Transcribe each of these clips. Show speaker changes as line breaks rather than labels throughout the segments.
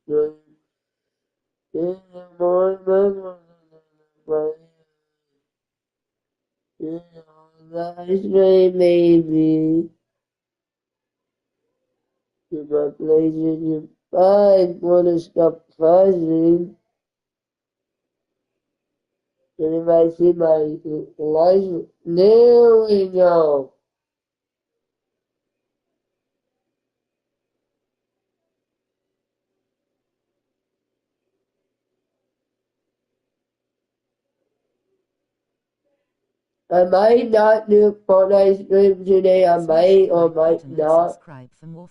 in the morning, ice cream baby. If my PlayStation 5 wanna stop fuzzing, and if I see my license, there we go. I might not do Fortnite stream today. I might or might not.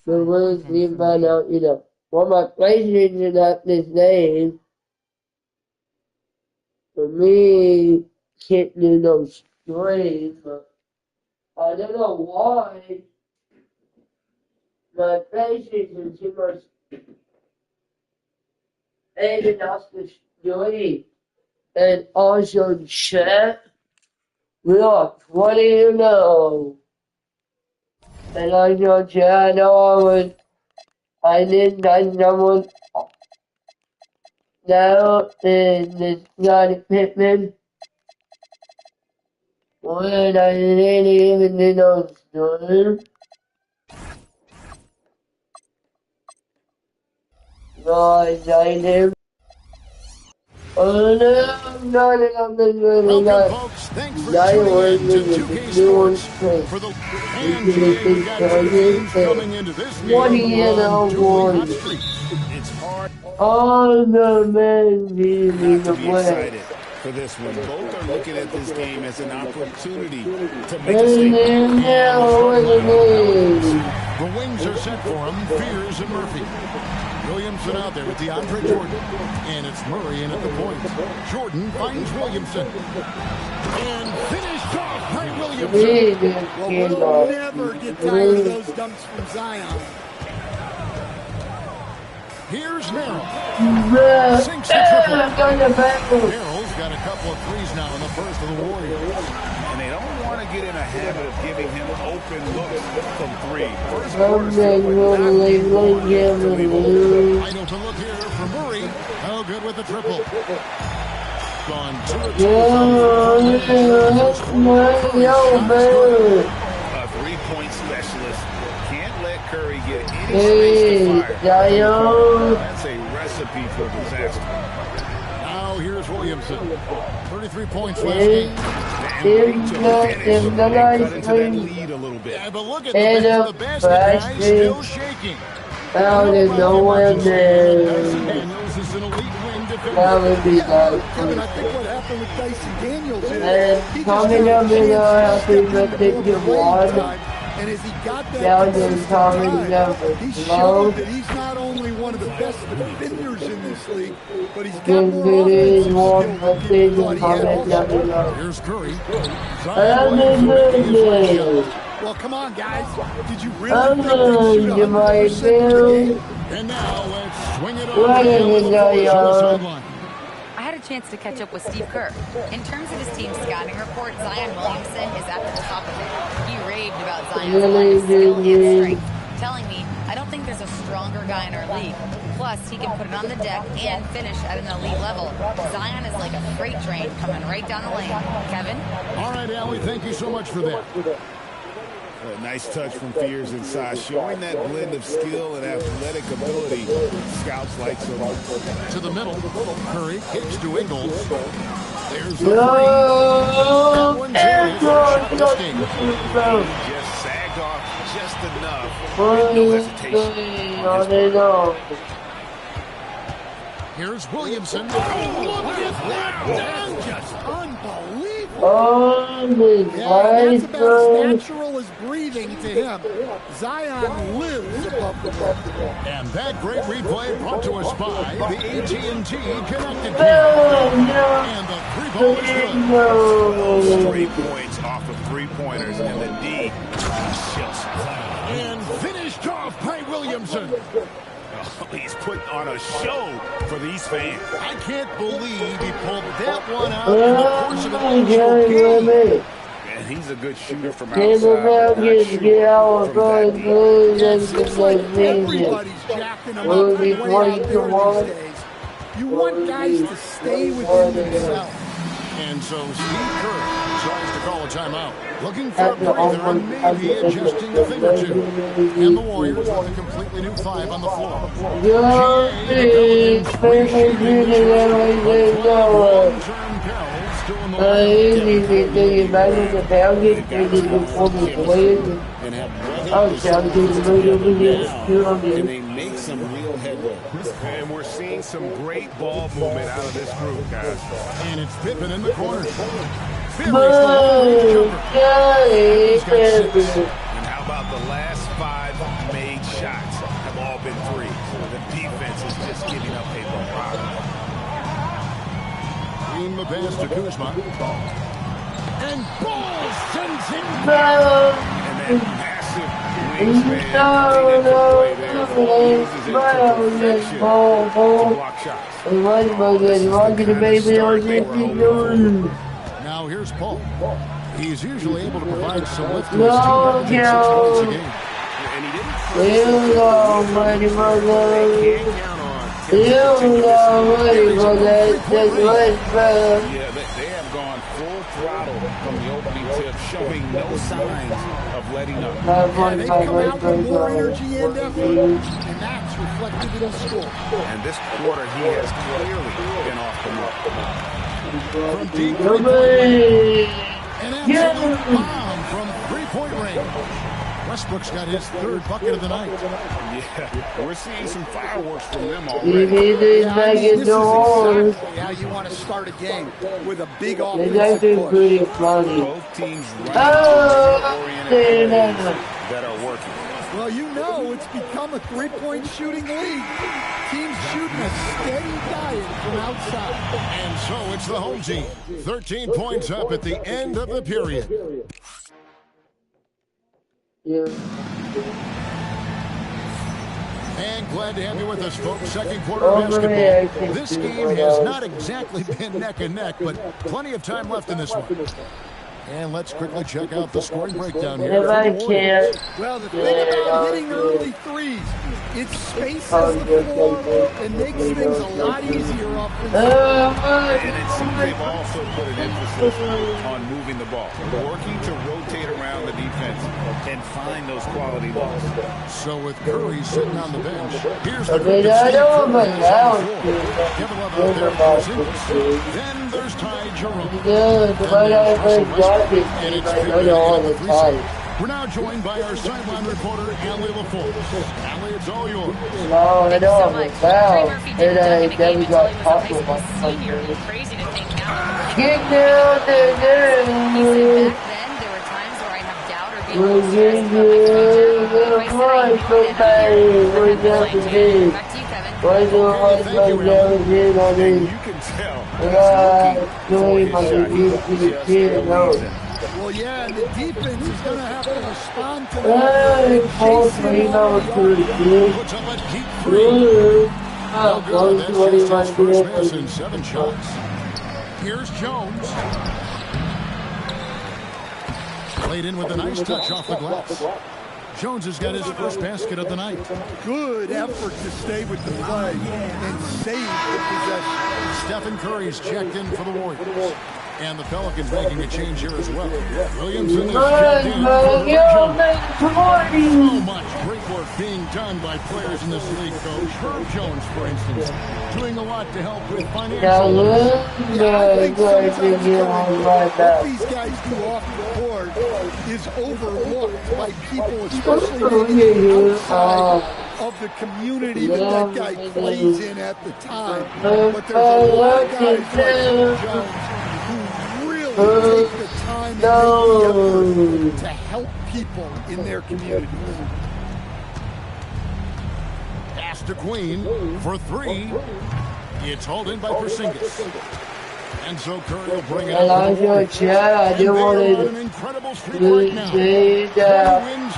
But we'll see if I know, what my PlayStation up this name. For me, can't do no stream. But I don't know why my PlayStation too much added us to stream. And also chat. We are 20 now. And I know chat, I didn't touch someone now in this Scotty Pittman. When I didn't even do no stream. So I signed him. Oh no, I'm not enough to really
Welcome, folks. Thanks for tuning in to 2K Sports for the NBA. We got two games coming into this game.
What do you know, boy?
It's hard.
All the men leading the
Be
way.
excited for this one. Both are looking at this game as an opportunity to make a statement.
And now what it is.
The wings are set for him. Fears and Murphy. Williamson out there with DeAndre Jordan. And it's Murray in at the point. Jordan finds Williamson. And finished off by Williamson.
Well, we'll never get tired of those dunks from Zion.
Here's Merrill. Sinks the triple. Merrill's got a couple of threes now in the first of the Warriors.
And they don't want to get in a habit of giving him open looks from three. First
Final
quarter,
to look here for Murray. Oh, good with the triple. Gone 2
a three-point specialist. Can't let Curry get any space to fire. That's a recipe for disaster.
Now here's Williamson. 33 points last game.
Lead a little bit.
Yeah, but look at the best guy still shaking.
Out of nowhere, man.
Daniels is an elite wing defender.
That would be nice.
Kevin, I think what happened with Dyson Daniels is
And coming up in our happy birthday to Juan.
And as he got that
Down to coming up
he
with
showed that he's not only one of the best defenders in this league, but he's got more offensive skill than people thought he had.
Here's Curry.
Well, come on, guys. Did you really think they'd shoot 100%
And now let's swing it over to the sideline.
I had a chance to catch up with Steve Kerr. In terms of his team's scouting report, Zion Williamson is at the top of it. He raved about Zion's line of skill and strength, telling me, I don't think there's a stronger guy in our league. Plus, he can put it on the deck and finish at an elite level. Zion is like a freight train coming right down the lane. Kevin?
All right, Allie, thank you so much for that.
A nice touch from Fears inside, showing that blend of skill and athletic ability scouts like so much.
To the middle, Curry kicks to Ingles. There's the
Just sagged off just enough. No hesitation.
Here's Williamson. Look at that! That's just unbelievable.
Oh,
that's about as natural as breathing to him. Zion lives above the rim.
And that great replay brought to us by the AT&T Connected Camera. And the three-ball is good.
3 points off of three-pointers, and the D shifts.
And finished off by Williamson.
Oh, he's putting on a show for these fans.
I can't believe he pulled that one out in the course of an actual game.
And he's a good shooter from
Get
outside.
out of
Yeah, it seems like everybody's jacking him up way out there these days. You want guys to stay within themselves.
And so Steve Kerr tries to call a timeout. Looking for a breather and maybe adjusting a thing or two. And the Warriors with a completely new 5 on the floor.
And they make some real headway. And we're seeing some great ball movement out of this group, guys.
And it's Pippen in the corner.
And how about the last 5 made shots have all been threes? The defense is just giving up a barrage.
In the pass to Kuzma. And ball sends it
And that massive wingspan
Now here's Paul. He's usually able to provide some lift to his team. 6 points a game.
And he didn't they have gone full throttle from the opening tip, showing no signs of letting up.
They come out with more energy and effort, and that's reflected in the score.
And this quarter, he has clearly been off the mark.
From deep an absolute bomb from three-point range. Westbrook's got his 3rd bucket of the night.
Yeah, we're seeing some fireworks from them already.
This is exactly how you want to start a game, with a big offensive push.
Both teams running that are working.
Well, you know it's become a three-point shooting league. Teams shooting a steady diet from outside.
And so it's the home team. 13 points up at the end of the period. And glad to have you with us, folks. Second quarter basketball. This game has not exactly been neck and neck, but plenty of time left in this one. And let's quickly check out the scoring breakdown here.
If I can.
Well, the thing about hitting early threes, it spaces the floor and makes things a lot easier offensively.
And it seems they've also put an emphasis on moving the ball, working to rotate around the defense and find those quality balls.
So with Curry sitting on the bench, here's the group that Steve Kerr has on the floor. Kevin Love out there for Singles. Then there's Ty Jerome. And it's we're now joined by our sideline reporter, Allie LaForce. Allie, it's all yours.
Thanks so much. Trey Murphy didn't duck in a game until he was a high school senior. Crazy to think now. He said back then there were times where I have doubt or be a little stressed about my coaches. Back to you, Kevin.
You can tell
Well, yeah, and the defense is going to have to respond to that.
Puts up a deep three. Now good. That's just his first miss in 7 shots. Here's Jones. Played in with a nice touch off the glass. Jones has got his first basket of the night.
Good effort to stay with the play and save the possession.
Stephen Curry's checked in for the Warriors. And the Pelicans making a change here as well. Williamson is checked in for Jones. So much great work being done by players in this league, Coach. Herb Jones, for instance, doing a lot to help with financial.
I think sometimes what these guys do off the court is overlooked by people, especially maybe outside of the community that guy plays in at the time. But there's a lot of guys like Jones who really take the time and make the effort to help people in their communities.
Pass to Queen for 3. It's hauled in by Porzingis. And so Curry will bring it out.
I do want
an incredible streak right now.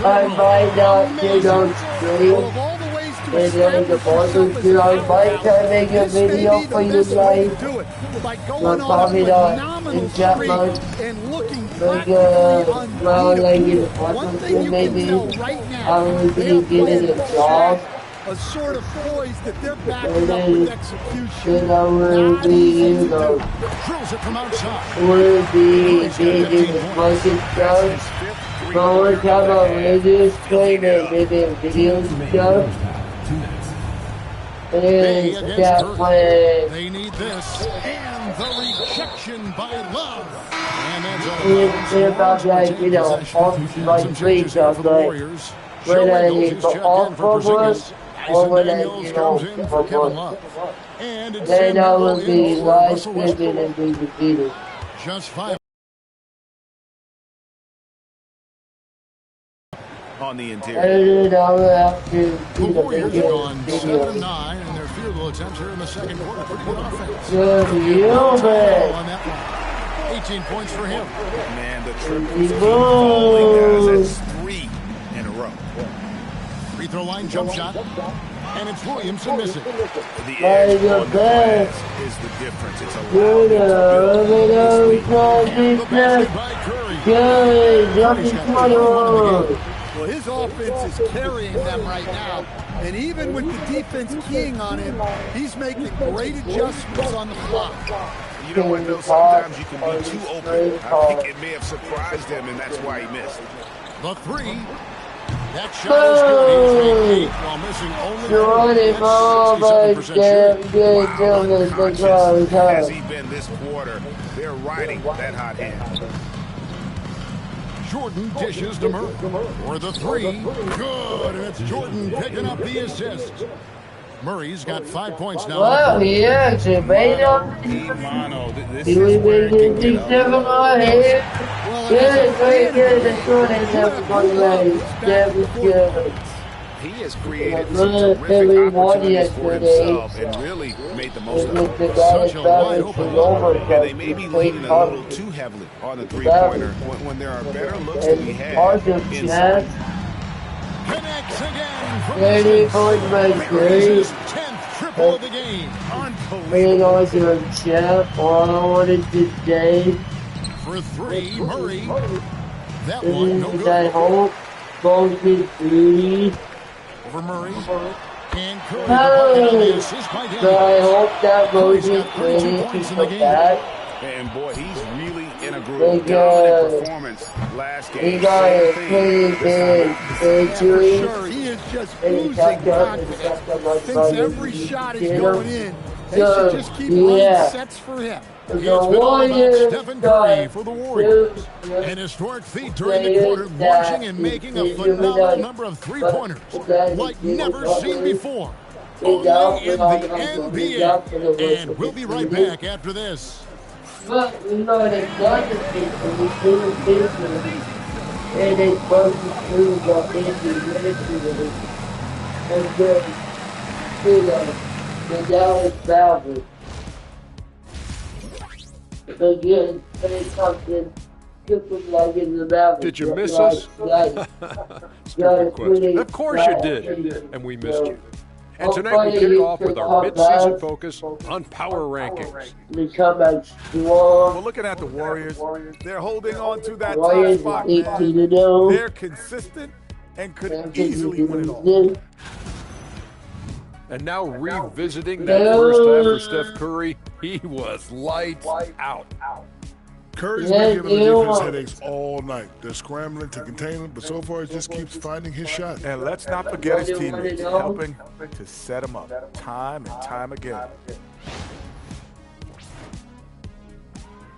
I might not get on
Well, of all the ways to to
And then the
establish yourself as
barbecue,
a
I might try to make a
this may
video
be
for
the
you
best way to
guys.
do it. By
But
going on a
probably not
phenomenal
in that
streak
much.
and looking
Like,
practically
well, like in
unbeatable. One thing
Washington
you can
maybe,
tell right
I
now,
would
they
be
are
getting
playing
a
with
job.
swag, a sort of poise that they're
And
backing up with execution.
then I will
Not
be,
easy
you
to
know,
do.
Drills it from outside.
will be
Murray's got 15
getting the
points.
fucking
That's
stuff.
his fifth
But one
three-pointer
time
of the
I
half.
radio
Filling
stream
it
and
up.
maybe a video stuff.
Bay
And
against
that
Curry.
way,
They need this. And the rejection by Love. And that's out of bounds.
it's about like, you
Retain
know,
possession.
off my
Some
free
changes here
stuff,
for the
like,
Warriors.
when
Joe
I
Ingles is
go
checked
off
in for
from work,
Porzingis.
or
Tyson
when I,
Daniels
you
comes
know,
in for
from
Kevin
work.
Love. And it's
Then I
Samuel
will
in
be
for
live
Russell
streaming
Westbrook.
and be defeated.
Just 5
On the interior.
And then I will have to
The
do the
Warriors are
video
on 7-9 in their field goal attempts here in the second quarter. Pretty good offense.
Good you,
On
man.
that one. 18 points for him.
Man, the triples keep falling, guys. That's 3 in a row.
Free throw line jump shot. And it's Williamson missing.
The edge on the glass is the difference. It's allowed
Good,
them to build this lead.
The basket by Curry.
good,
Curry's
jumping
got 21 in the
21.
game.
Well, his offense is carrying them right now. And even with the defense keying on him, he's making great adjustments on the fly.
You know what, though? Sometimes you can be too open. I think it may have surprised him, and that's why he missed.
The three. That shot is good. He's made 8 while missing only
Jordan, oh my
67%
damn
shooting.
good,
Wow,
Jordan,
unconscious
that's all
has
the
he been this quarter. They're riding that hot hand.
Jordan dishes to Murray for the three. Good, and it's Jordan picking up the assist. Murray's got 5 points now.
Well, he actually made up.
Mono, this
He
is
was
where it can
making
get
7
ugly.
on here.
Well,
Good, very good, and Jordan
you
never
have
won
to
right.
love
That was good.
He has created
Yeah,
some
every
terrific
one
opportunities for
yesterday.
himself and really made the most
And
of
with the
it.
guy
Such a
that
wide
was
open
over,
And they may be leaning a little too heavily on the three-pointer when there are better looks to be
and
had
Arthur
inside.
Chance,
Connects again from
30
distance.
points by
Murray's
Curry.
his 10th triple of the game.
Bring
Unbelievable.
Arthur Chance, all I wanted to say
For 3, Murray. That one, no
is I
good.
hope both is three.
Over Murray. And Curry the
No.
bucket on the assist by
So I
Daniels.
hope that
Curry's
motion
got 32
really
points
can
in the
come
game.
back.
And boy, he's really in a groove.
Like,
Dominant performance last
He
game.
got
Same
a
thing
pretty
this
big
time.
For
surgery.
sure, he is just
And he
oozing
tapped out and
confidence.
tapped out my
Thinks
brother.
every shot is
You know?
going in. They
So,
should just keep
yeah.
running sets for him.
It's
The
been all about
Warriors
Stephen Curry
got
for the Warriors.
two
An historic feat during the quarter,
players
launching and
that
making a
is
phenomenal
doing
number of
that,
three-pointers
but
like
that is
never
doing
seen
that.
before.
He's out
Only in
for all
the
the- he's
NBA.
out for the rest
And
of
we'll
the
be right
season.
back after this.
But we know they got the people, we see the people, and they supposed to do the ministry. And then, you know, the Dallas Mavericks. Again, they something different like in the Mavericks.
Did you miss us? Stupid question. Of course you did, and we missed you. And tonight we kick it off with our mid-season focus on power rankings.
We come out
Well,
strong.
looking at the Warriors, they're holding on to that top
Warriors
spot,
is
man.
18-0.
They're consistent and could easily win it all.
all.
And now revisiting that first half for Steph Curry, he was lights out.
Curry's
Yeah,
been giving the
you
defense
are.
headaches all night. They're scrambling to contain him, but so far he just keeps finding his shot.
And let's not forget his teammates helping to set him up time and time again.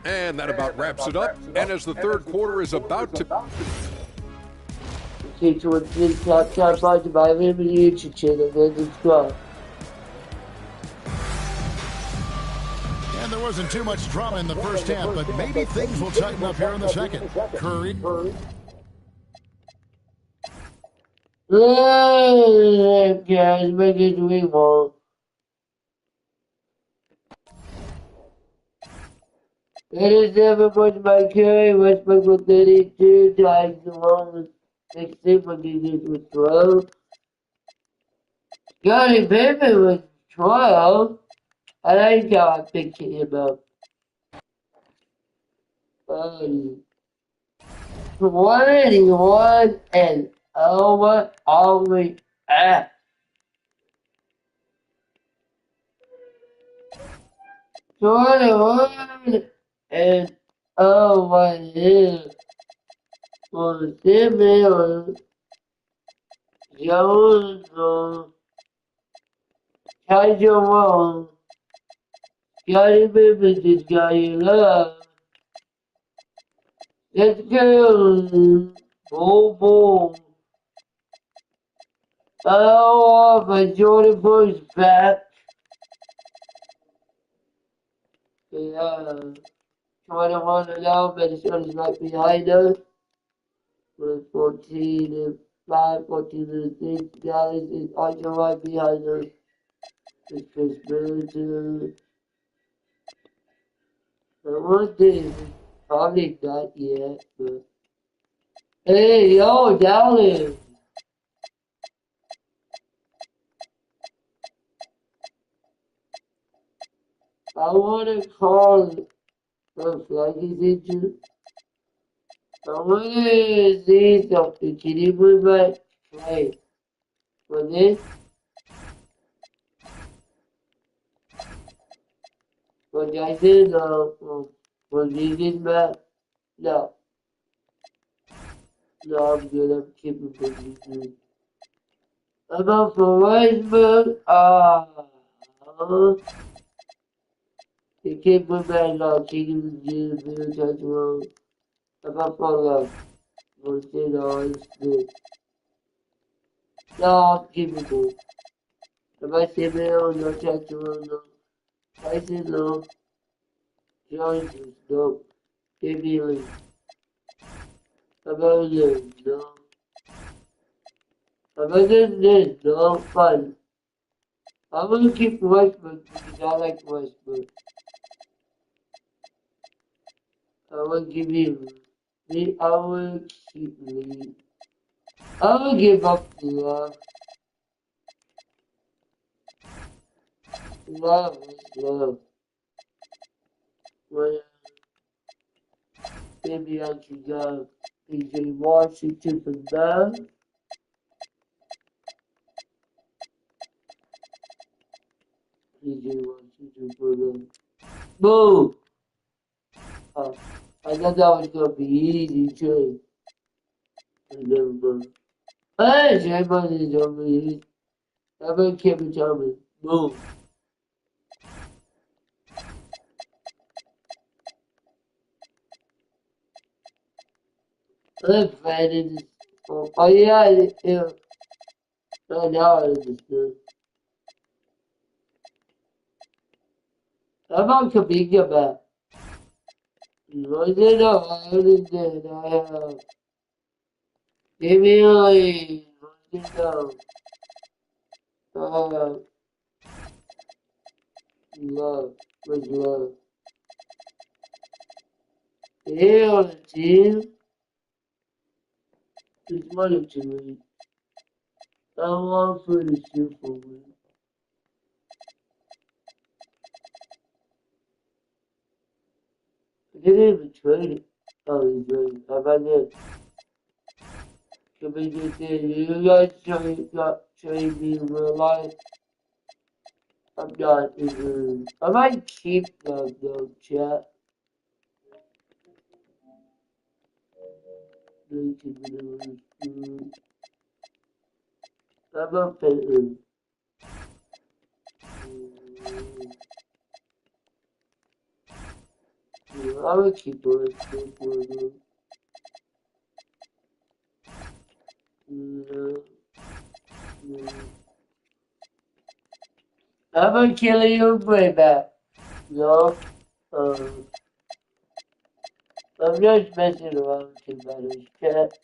And that about wraps it up. And as the third quarter is about to...
Okay, so it's been top part by him and YouTube channel, then subscribe.
And there wasn't too much drama in the first half, but maybe things will tighten up here in the second. Curry.
Guys, make it we want. It is 7 points by Curry, Westbrook with 32, times the one with 16, but he with 12. Scottie Pippen was 12. I like how I picked him up. 21 and over all we at. 21 and over here. For Simeon Jones, Tiger Wong, Scottie Pippen just got you love. Let's go. Boom, boom. Oh, my Jordan Brooks back. Yeah. 21 and out, Minnesota's right behind us. With 14 and 5, 14 and 6. Dallas is also right behind us. It's Pittsburgh. I want this. Probably not yet, but. Hey, yo, Dallas. I want to call the flag is injured. I want to see something. Can you move my play for this? What I did, was this map? No. No, I'm good. I'm keeping good. I'm up for Weisberg. You can't put back now. Chicken and juice, touch wrong. I'm up for love. $14 good. No, I'm keeping good. If I say no, no touch wrong, no. I say no. Jones is no. Give me a link. About this, no. About this, no. Fun. I'm gonna keep Westbrook because I like Westbrook. I will give you the I will keep me. I will give up the love. Love is love. When maybe I can go PJ Washington for that. PJ Washington for them. Boom! I thought that was gonna be easy too. Never mind. Hey, J-Man is over here. I'm gonna keep it coming. Boom. I'm planning this. Oh yeah, yeah. Oh, now I understand. How about Kaminga back? Was it a island that I have? Give me a lead. Was it love. Was love. Here on the team. Just wanted to win. I want for the Super win. I didn't even trade it. Oh, he's ready. How about this? Can we get this? You guys trade me in real life? I'm not even. I might keep them though, chat. I'm not paying. I will keep it. I'm gonna kill you way back. No, I'm just messing around with my chat.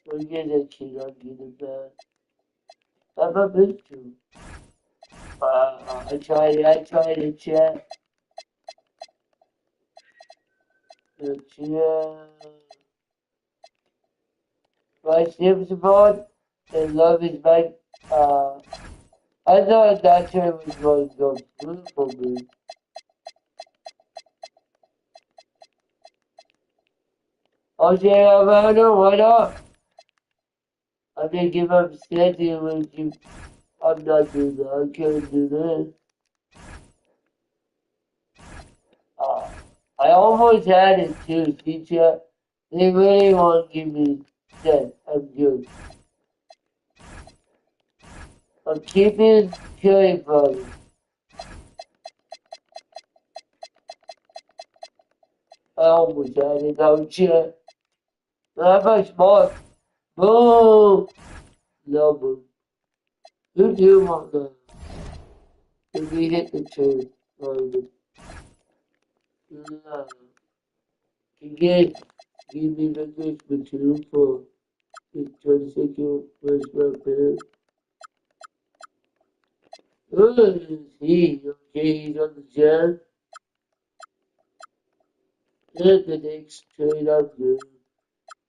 We'll get a kid on getting back. I'm a bit too. I tried to chat. The chat. my Sims support and love is my, I thought that trade was going to go through for me. Okay, Amanda, why not? I'm gonna give up standing with you. I'm not doing that. I can't do that. I almost had it too, teacher. They really won't give me that. I'm good. I'm keeping Curry Brothers. I almost had it, don't you? How much more? Boom! No, boom. Who do you want that? If we hit the truth, no. Again, give me the good material for the 22nd first round pick. Oh, he, okay, he's on the jab. Look at the next trade up there.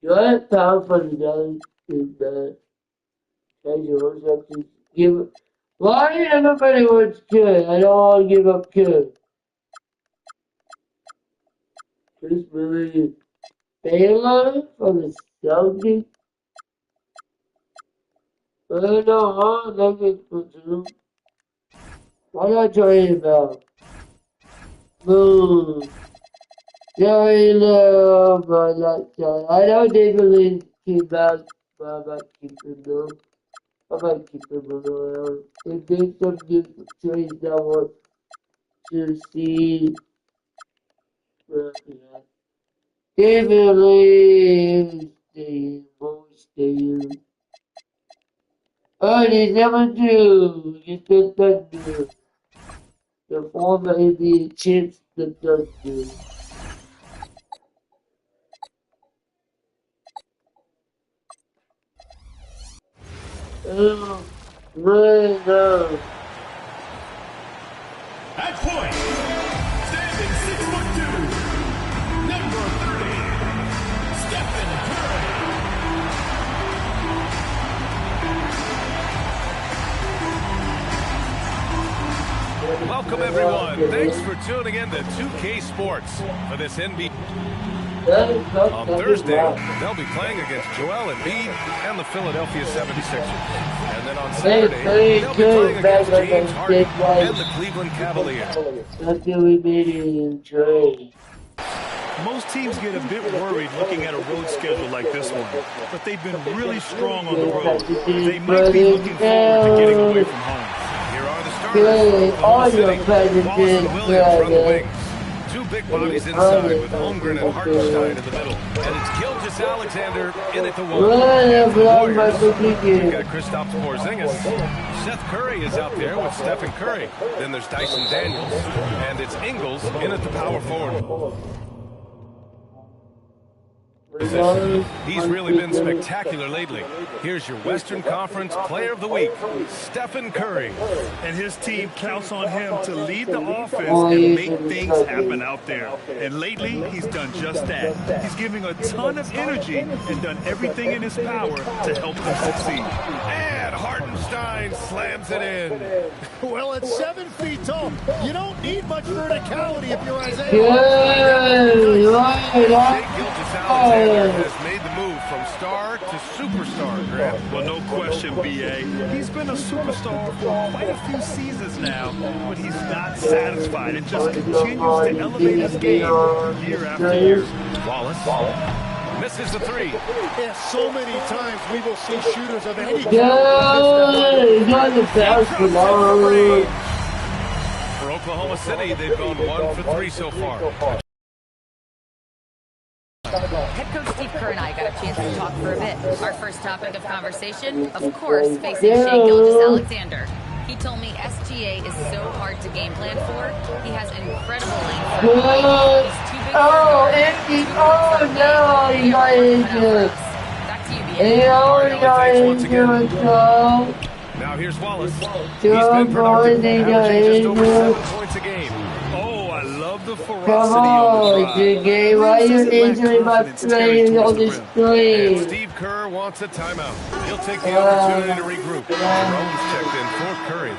Do I have power for the dollar in that? Casual something. Give why everybody wants good? I don't want to give up good. Chris Murray Baylor for the Celtics. I don't know, I'm looking for two. What am I talking about? Boom. Sorry, no, but not sorry. I know they believe came back, but I might keep him though. I might keep him around. If there's some good trades I want to see, but yeah. They believe they won't stay. Oh, they never do. You just don't do. The former NBA champs that don't do. Oh, no.
At point, standing 6'2", number 30, Stephen Curry.
Welcome, everyone. Thanks for tuning in to 2K Sports for this NBA. On Thursday, they'll be playing against Joel Embiid and the Philadelphia 76ers. And then on Saturday, they'll be playing against James Harden and the Cleveland Cavaliers.
Most teams get a bit worried looking at a road schedule like this one, but they've been really strong on the road. They might be looking forward to getting away from home.
Here are the starters. Wallace and Williams run the wings. Two big bodies inside with Holmgren and Hartenstein in the middle. And it's Gilgeous Alexander in at the one. And for the Warriors, we've got Kristaps Porzingis. Seth Curry is out there with Stephen Curry. Then there's Dyson Daniels. And it's Ingles in at the power forward. He's really been spectacular lately. Here's your Western Conference Player of the Week, Stephen Curry.
And his team counts on him to lead the offense and make things happen out there. And lately, he's done just that. He's giving a ton of energy and done everything in his power to help them succeed.
And Hartenstein slams it in.
Well, at 7 feet tall, you don't need much verticality if you're Isaiah.
Alexander has made the move from star to superstar, Grant.
Well, no question, B.A. He's been a superstar for quite a few seasons now, but he's not satisfied. It just continues to elevate his game year after year.
Wallace misses the three.
Yeah, so many times we will see shooters of any
For Oklahoma City, they've gone 1 for 3 so far.
Head coach Steve Kerr and I got a chance to talk for a bit. Our first topic of conversation, of course, facing Shai Gilgeous-Alexander. He told me SGA is so hard to game plan for. He has an incredible length. He's too big Back to you,
Now here's Wallace. He's been productive, averaging just over 7 points a game.
Oh, I love the
Come
ferocity
on,
on the
Jiggy, why you injuring my playing on the
And
screen?
Steve Kerr wants a timeout. He'll take the opportunity to regroup. Jerome's checked in for Curry.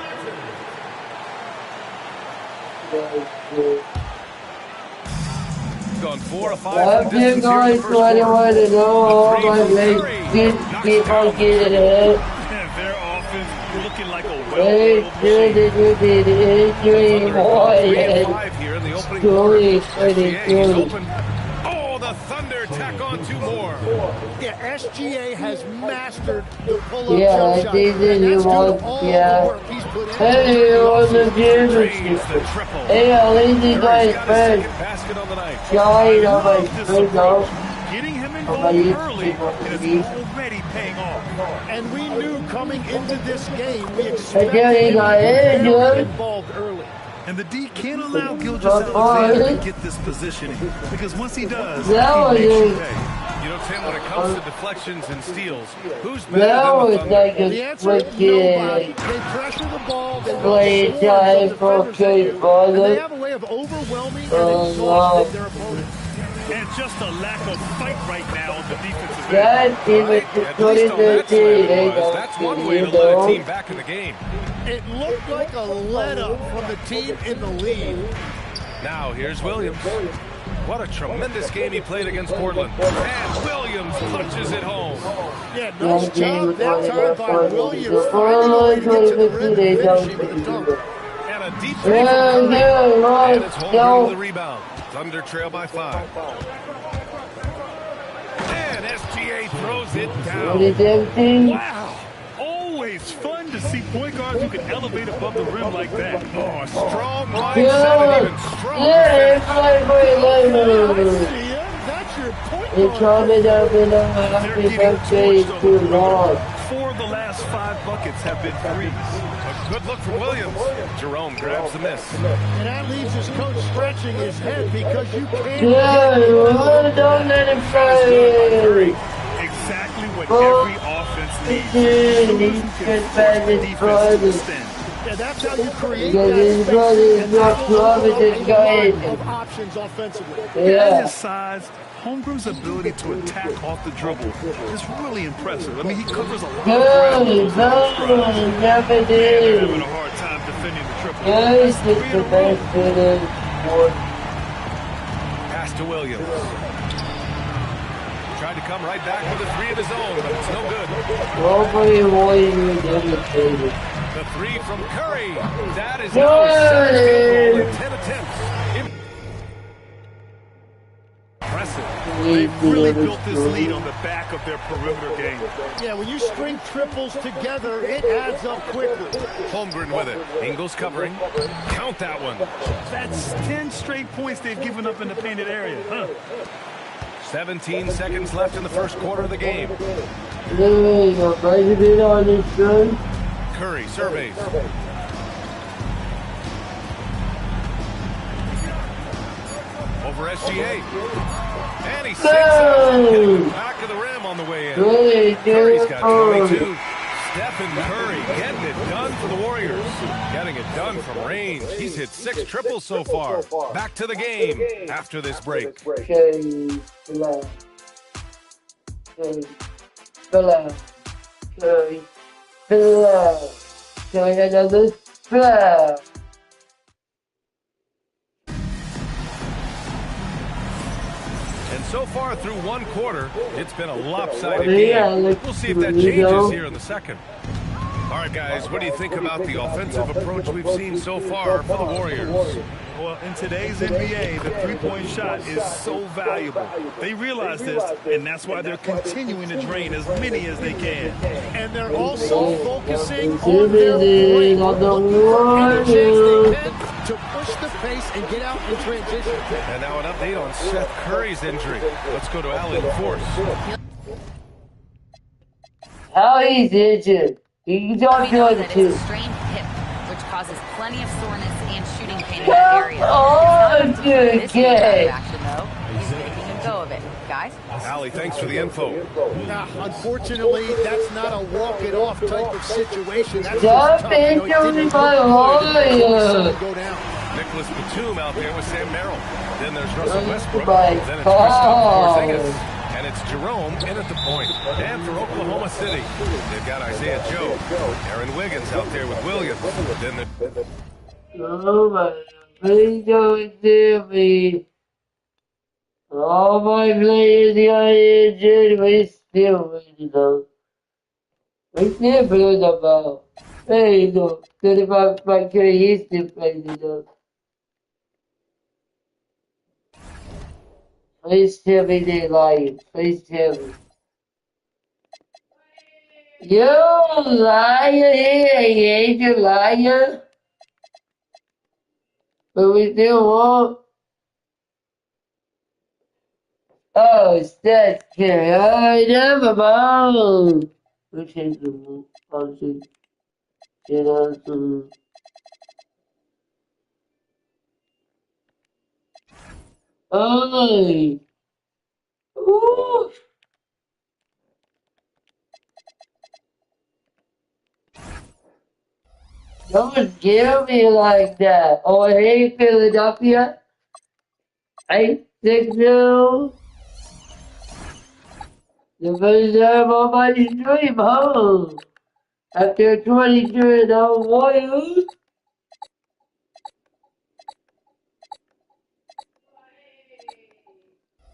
Gone 4 of 5
I'm
from distance here in the first
what I want to know,
quarter.
but they keep on getting it.
And their offense looking like a
They
well-oiled
did
machine.
it, injuring boy,
3 and
and
5 here in the opening quarter.
Curry,
SGA, he's open. Oh, the Thunder tack on 2 more.
Yeah, SGA has mastered the pull-up
yeah,
jump shot.
they
And
did
that's
you
due to
want,
all the
yeah.
work he's put in.
Hey, on the
Drains
championship.
the triple.
Hey, at least he got
Curry's
his
got his
friend.
second basket on the night.
Shine on my
Love this
friend, though.
approach. Getting him
my
involved
YouTube
early, and it's
video.
already paying off.
And we knew coming into this game, we
Again,
expected
he
him
got
to get
injured.
involved early.
And the D can't allow Gilgeous
But
Alexander
boy,
to get this positioning, because once he does,
that was
he makes you
it.
pay.
You know, Tim, when it comes to deflections and steals, who's better
That
than
was
the Thunder?
like
The
a
answer is nobody.
wicked
They pressure the ball, they
play
run
time
swarms
for
of defenders
Chase
at you, and they
Butler.
have a way of overwhelming and
Oh,
exhausting
no.
their opponents.
And just a lack of fight right now on the defensive end.
That team is
At least on that side
2013.
it
They
was.
don't
That's one
see
way
you,
to let a
though.
team back in the game.
It looked like a let-up from the team in the lead.
Now, here's Williams. What a tremendous game he played against Portland. And Williams punches it home.
Yeah, nice job that time by Williams, finding a way to get to the rim and finishing with a dunk.
And a deep three from Curry. And it's home with the rebound. Thunder trail by 5. And SGA throws it down.
Wow. Always fun to see point guards who can elevate above the rim like that.
Oh, a strong mindset and even stronger finish.
That's your point
It's
guard.
coming up in a
They're
happy
getting
birthday
torched
too
over the
long.
rim. 4 of the last 5 buckets have been threes.
A good look from Williams. Jerome grabs the miss.
And that leaves his coach scratching his head because you can't
Yeah, don't let him play.
Exactly what
Oh,
every offense needs.
he
Shooters who can
can
force
bend
the
his
defense
brother.
to extend.
Yeah, that's how you create
Because
that
his
space
brother is
and
not
that'll
loving
open
this
up a
guy.
lot of options offensively.
At
Yeah.
his size, Holmgren's ability to attack off the dribble is really impressive. I mean, he covers a lot of ground.
Good, good, never
They're having
did.
a hard time defending the triple.
Yes,
That's 3
it's
in
the
a row.
best finish.
Pass to Williams. Tried to come right back with a 3 of his own, but it's no good.
Nobody wanted to demonstrate it.
The 3 from Curry. That is now his 7th field goal in 10 attempts. Impressive.
They've really built this lead on the back of their perimeter game.
Yeah, when you string triples together, it adds up quickly.
Holmgren with it. Ingles covering. Count that one.
That's 10 straight points they've given up in the painted area, huh?
17 seconds left in the first quarter of the game.
Hey, your president on this gun?
Curry surveys. Over SGA. And he sinks it. Hitting the back of the rim on the way in.
Good,
Curry's got
good.
22. Stephen Curry getting it done for the Warriors. Getting it done from range. He's hit 6 triples so far. Back to the game after this break.
Curry, relax. Curry, relax. Curry, relax. Curry, another relax.
And so far through one quarter, it's been a lopsided
Yeah,
game.
like,
We'll see if that
you
changes
know.
here in the second. All right, guys, what do you think about the offensive approach we've seen so far for the Warriors?
Well, in today's NBA, the three-point shot is so valuable. They realize this, and that's why they're continuing to drain as many as they can.
And they're also focusing on their break.
On the
Looking for any chance they
Warriors.
can to push the pace and get out in transition.
And now an update on Seth Curry's injury. Let's go to Allie LaForce.
How he's injured? He's
We
on
know
the
that
two.
it's a strained hip, which causes plenty of soreness and shooting pain in that area.
Oh,
It's not this good game
game.
action, though. He's making a go of it. Guys?
Allie, thanks for the info.
Unfortunately, that's not a walk-it-off type of situation. That's
Stop
just tough. You know, it
injuring
didn't
my
look good.
Warriors.
Go down.
Nicholas Batum out there with Sam Merrill. Then there's Russell Westbrook.
My
Then it's
God.
Kristaps Porzingis. And it's Jerome in at the point. And for Oklahoma City, they've got Isaiah Joe. Aaron Wiggins out there with Williams. Then the...
Oh my God. Please don't do me. All my players got injured. We still winning though. We still playing the ball. Hey, no. 35 my kid, he's still playing though. Please tell me they're lying. Please tell me. You liar, he ain't a liar. But we still won't. Oh, stats carry. Oh, never mind. We changed the rule. Function. You know, oh. Ooh. Don't scare me like that. Oh, hey, Philadelphia. 8-6-0. The first time on my stream, huh? After 23-0 Warriors.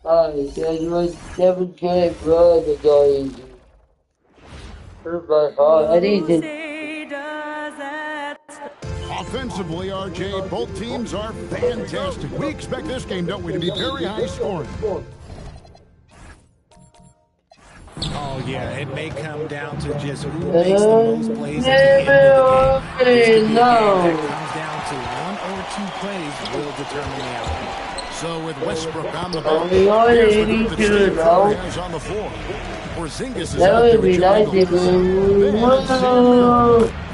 Alright, there's one 7K brother going. I need to.
Offensively, RJ, both teams are fantastic. We expect this game, don't we, to be very high scoring.
Oh, yeah, it may come down to just who makes the most plays at the end of the game. This could be a game that comes down to one or two plays will determine the outcome.
So with Westbrook on the bench, here's the group that Steve Kerr has on the floor. Porzingis is out there with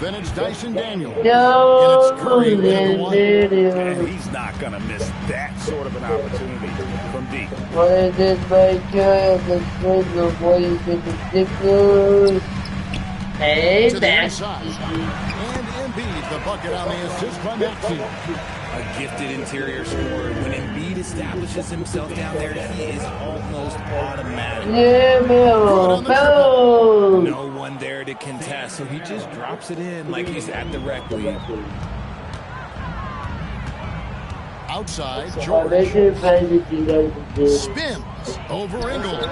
Then it's Dyson Daniels. And it's Curry with the one.
And he's not going to miss that sort of an opportunity from deep.
What is this right here? The single boy is in the sticker. Hey,
to the inside. And Embiid, the bucket on the assist by Maxey.
A gifted interior scorer. When Embiid establishes himself down there, he is almost automatic.
Yeah, Bill.
No one there to contest, so he just drops it in like he's at the rec league.
Outside, George spins over Ingles.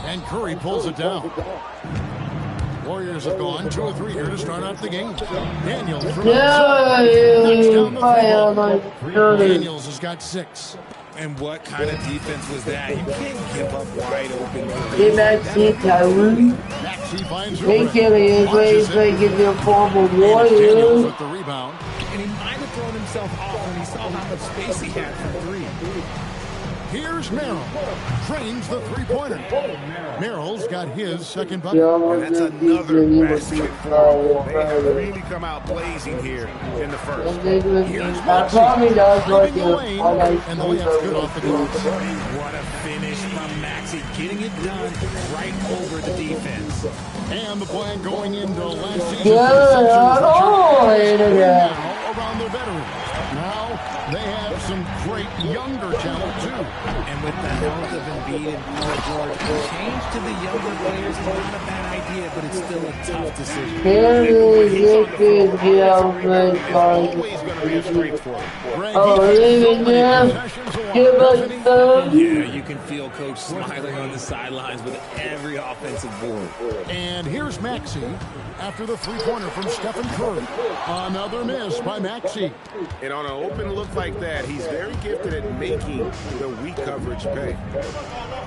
And Curry pulls it down. Warriors have gone 2 or 3 here to start out the game. Daniels from outside. Daniels has got 6.
And what kind of defense was that? You can't give up wide open.
Maxey finds her.
Warriors
with the rebound.
And he might have thrown himself off when he saw how much space he had for 3.
Here's Merrill. Trains the three-pointer. Merrill's got his second bucket.
And that's another basket for him. They have really come out blazing here in the first.
Here's Maxey. Driving the lane, and the layup's good off the glass.
What a finish from Maxey. Getting it done right over the defense.
And the plan going into last season.
now
around their veterans. Now they have some great younger talent, too.
And with the health of Embiid and Paul George, a change to the younger players is not a bad idea, but it's still a tough decision.
Always going to be a strength for him.
Yeah, you can feel Coach smiling on the sidelines with every offensive board.
And here's Maxey after the three-pointer from Stephen Curry. Another miss by Maxey.
And on an open look like that, he's very gifted at making the weak coverage pay.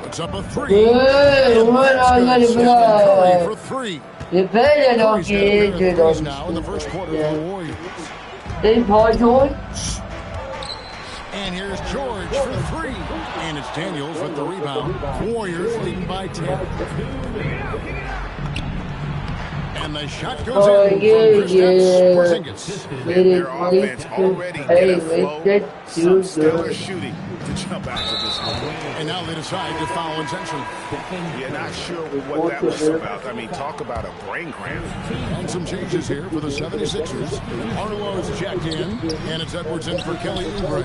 Puts up a 3.
Curry
for 3.
You better not get injured on
now in the first quarter for the Warriors.
Then Paul George.
And here's George for 3. And it's Daniels with the rebound. Warriors leading by 10. And the shot goes in from Kristaps Porzingis.
Their offense already in a flow. Some stellar shooting
to jump out to this one.
And now they decide to foul intentionally.
You're not sure what that was about. I mean, talk about a brain cramp.
And some changes here for the 76ers. Arlo is checked in, and it's Edwards in for Kelly Oubre.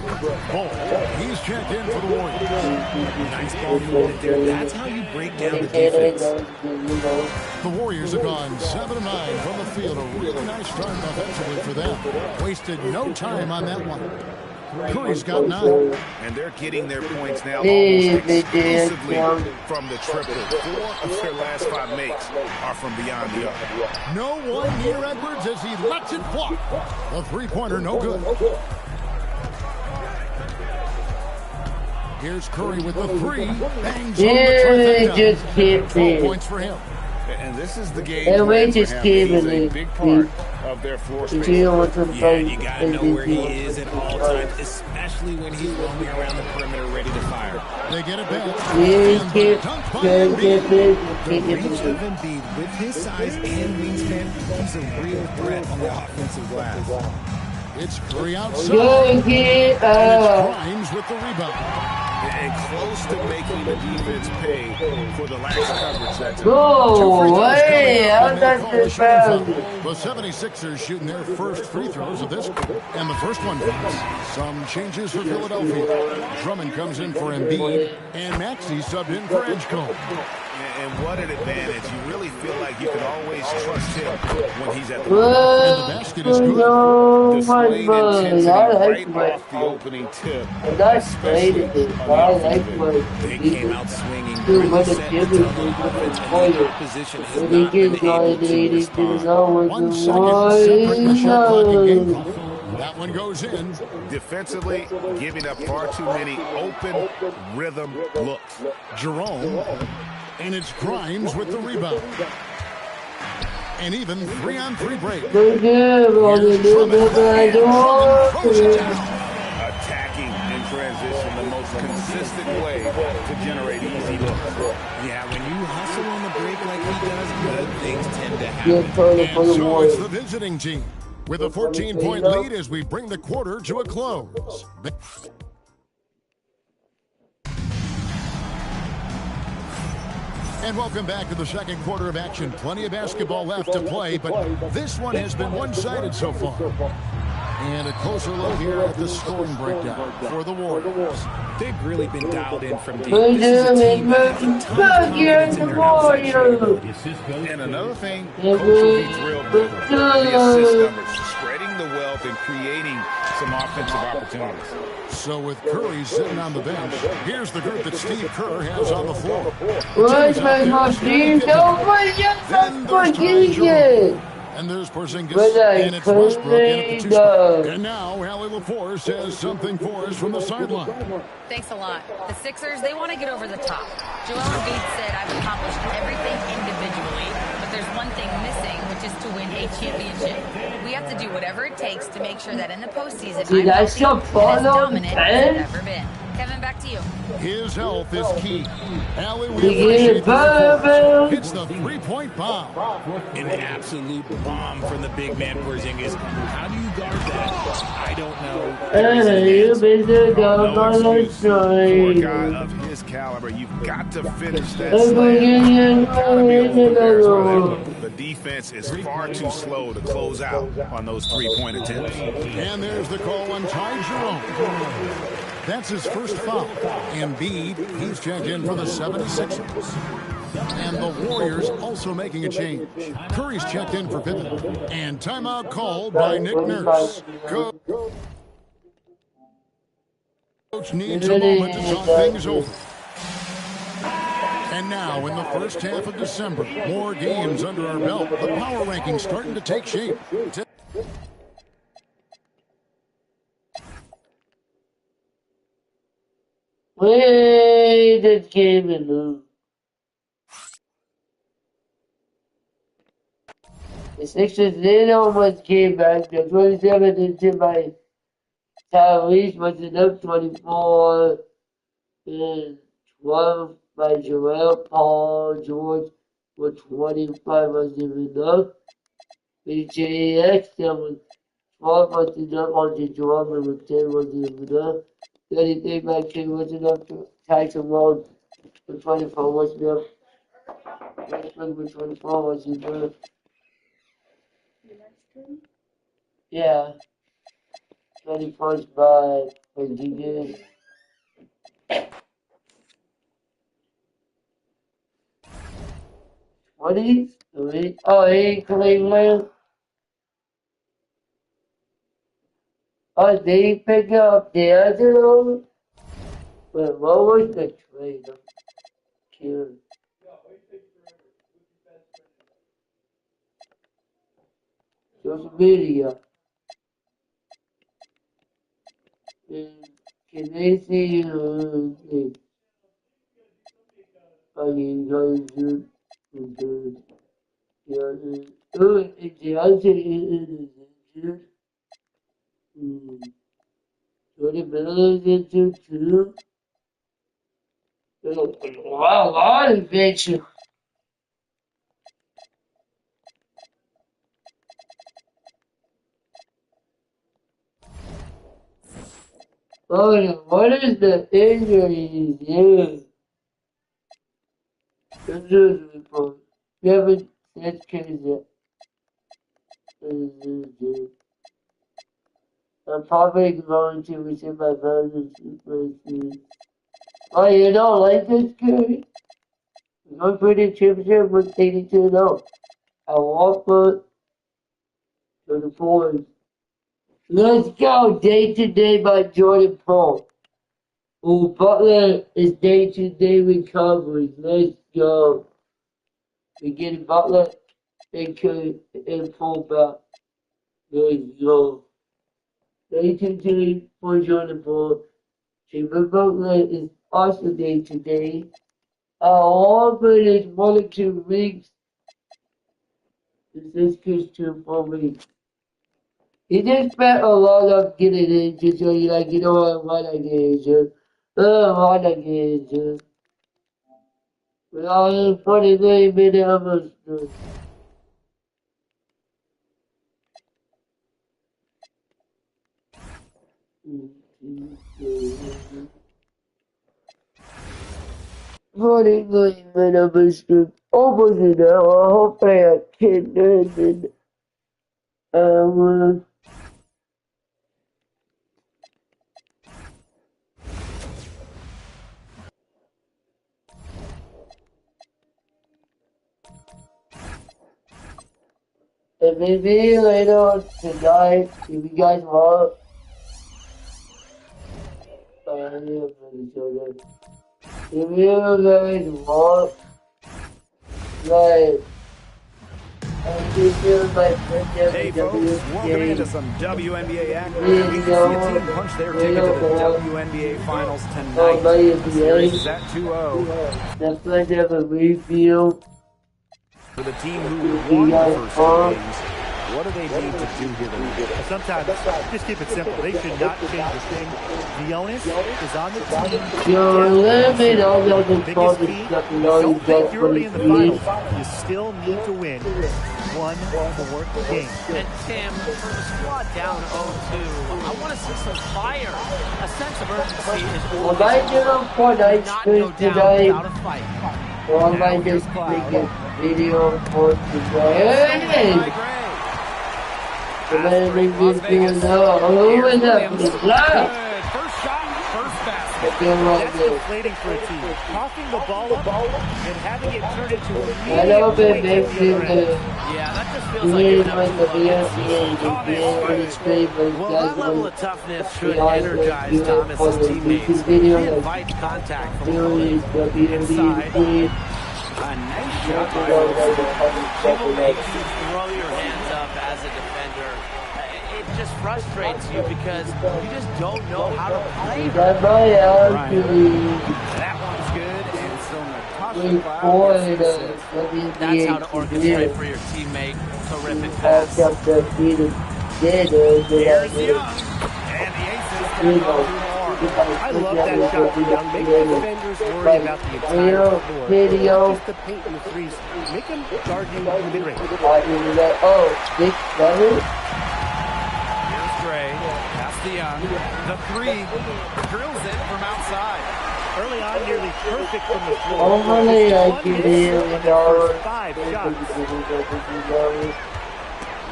Ball, he's checked in for the Warriors.
Nice ball movement there. That's how you break down the defense.
The Warriors have gone 7 of 9 from the field. A really nice start offensively for them. Wasted no time on that one. Curry's got 9.
And they're getting their points now almost exclusively from the triple. 4 of their last 5 makes are from beyond the arc.
No one near Edwards as he lets it fly. The three-pointer, no good. Here's Curry with the 3. Bangs
Yeah, just can't
12 points for him.
And this is the game
And we
plan for
just
him.
keep
He's
it
a big part of their floor space.
Yeah, you gotta know where he is at all times, especially when he's roaming around the perimeter ready to fire.
They get it back.
Yeah, can't get this.
The reach of Embiid with his size and wingspan, he's a real threat on the offensive glass.
It's Curry outside.
Go get
And it's Grimes with the rebound.
And close to making the defense pay for the lax coverage that time.
Go away. I'm not the foul.
The 76ers shooting their first free throws of this quarter. And the first one comes. Some changes for Philadelphia. Drummond comes in for Embiid. And Maxey subbed in for Edgecombe.
And what an advantage. You really feel like you can always trust him when he's at the
rim. And the basket is good.
Displayed intensity right off the opening tip. Especially on the offensive end.
They came out swinging, really set the tone on offense, and the opposition has not been able to respond.
1 second, separate the shot clock and game clock. That one goes in.
Defensively, giving up far too many open rhythm looks.
Jerome. And it's Grimes with the rebound. And even 3-on-3 break.
Attacking in transition, the most consistent way to generate easy looks.
Yeah, when you hustle on the break like he does, good things tend to happen.
And so it's the visiting team with a 14-point lead as we bring the quarter to a close. And welcome back to the second quarter of action. Plenty of basketball left to play, but this one has been one-sided so far. And a closer look here at the scoring breakdown for the Warriors.
They've really been dialed in from deep. This is a team that has a ton of confidence in their outside shooting.
And another thing, Coach will be thrilled with the assist numbers, spreading the wealth and creating some offensive opportunities.
So with Curry sitting on the bench, here's the group that Steve Kerr has on the floor. And there's Porzingis, and it's Westbrook in at the 2 spot. And now Allie LaForce says something for us from the sideline.
Thanks a lot. The Sixers, they want to get over the top. Joel Embiid said, I've accomplished everything individually, but there's one thing missing, which is to win a championship. We have to do whatever it takes to make sure that in the postseason, I'm healthy and as dominant as I've ever been. Kevin, back to you.
His health is key. Allie, we appreciate the hits the three-point bomb.
An absolute bomb from the big man Porzingis. How do you guard that? I don't know.
No excuse for a guy of his caliber. You've got to finish that slam. The defense is far too slow to close out on those three-point attempts.
And there's the call on Ty Jerome. That's his first foul. Embiid, he's checked in for the 76ers. And the Warriors also making a change. Curry's checked in for Pippen. And timeout called by Nick Nurse. Coach needs a moment to talk things over. And now, in the first half of December, more games under our belt. The power rankings starting to take shape.
Wait, that game in the Sixers did almost came back. The 27 into by Tyrese was enough 24 and 12 by Joel Paul George with 25 wasn't enough. BJX that was 12 was enough on the Jordan with 10 wasn't enough. anything my kid was enough to Tyson Road for 24 was enough. Westbrook for 24 was enough. Yeah. 21st by Virginia. What is? Oh, hey, Cleveland. Oh, they pick up the other. Wait, what was the trade? I'm curious. Social media. Can they see how you guys do? Oh, the answer is injured. Jordan Miller is injured too. Wow, a lot of invention. Oh, what is the injury here? Injury report. We haven't said case yet. I'm probably going to receive my father's replacement. Oh, you don't like this kid? Going for the championship with 82-0. I walk for the Fords. Let's go! Day to day by Jordan Paul. Oh, Butler is day to day recovery. Let's go. We get Butler and fullback. Let's go. Day to day for Jordan Paul. Jimmy Butler is also day to day. Auburn is 1 or 2 weeks. This is 2 4 weeks. He just spent a lot of getting injured, so you're like, you know what, why not get injured? Why not get injured? With all the 43 minutes of us doing. Almost an hour. Hopefully I can end it. And maybe later tonight, if you guys want, if you guys want, like,
Hey folks, welcome into some WNBA action. We can see a team punch their ticket to the WNBA Finals tonight. The series is at 2-0.
That's why they have a review.
For the team who won the first 2 games, what do they need to do here tonight?
Sometimes, just keep it simple. They should not change a thing. The onus is on the team.
You're living all the other
Biggest key, don't think you're already in the finals. You still need to win 1 more game.
And Tim, for the squad down 0-2, I want to see some fire. A sense of urgency is all not go down without a fight.
Well, I might just make a video for today. Hey! First
shot, first basket.
That's deflating for a team. Coughing the ball up and having it turn into a
Yeah, that just feels like well, that level of toughness should energize Thomas's teammates. He invites contact from the inside. A nice shot by She will make you throw your hands up as a defender. It just frustrates you because you just don't know how to play.
Right. That one's good, and so Natasha Cloud.
That's how to orchestrate for your teammate. Terrific pass.
Here's Young, and the Aces can go through more. I love that shot from Young. Make the defenders worry about the entire floor. Not just the paint and the threes. Make them guard you in the mid-range.
Oh, 6-7?
Here's Gray. Pass
to Young. The three drills it from outside.
Early on, nearly perfect from the floor.
Hopefully I can hear it all.
5 shots.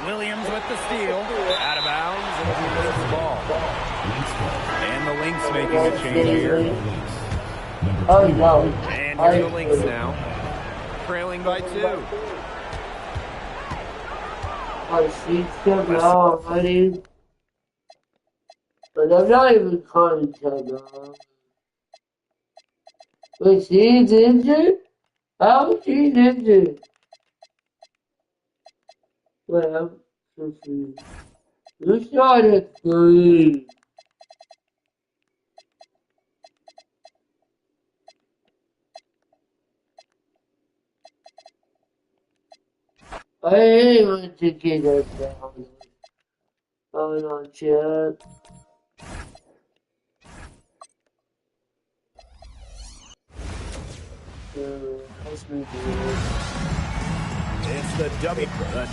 Williams with the steal. Out of bounds, and he loses the ball. And the Lynx making a change here.
Oh no.
And here's the Lynx now. Trailing by 2.
I see them now, buddy. But I'm not even calling them now. Wait, she's injured? How is she injured? Wait, I'm confused. You started 3. I ain't even to get us down. Hold on, chat. Let's move
It's the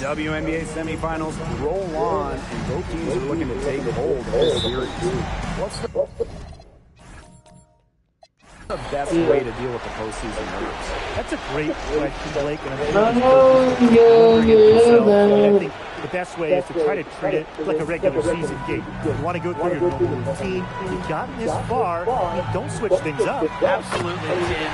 WNBA semifinals roll on, and both teams are looking to take hold of this series. What's the best way to deal with the postseason nerves?
That's a great question, Blake. And I think the best way is to try to treat it like a regular season game. You want to go through your normal routine. You've gotten this far. Don't switch things up.
Absolutely, Jim.